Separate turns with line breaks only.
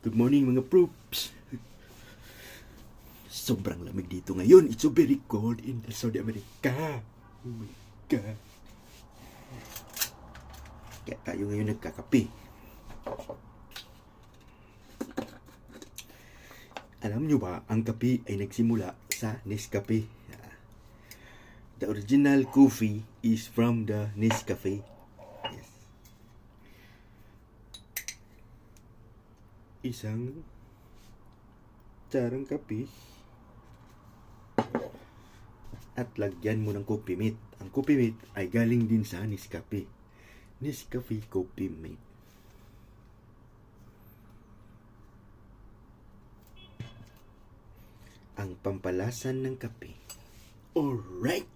Good morning mga troops. Sobrang lamig dito ngayon. It's so very cold in Saudi America. Oh my God. Kaya tayo ngayon nagkakape. Alam nyo ba, ang kape ay nagsimula sa Nescafe. The original coffee is from the Nescafe. Yes. Isang tsarang kape at lagyan mo ng coffee mate. Ang coffee mate ay galing din sa Nescafe. Nescafe Coffee Mate. Ang pampalasan ng kape. Alright!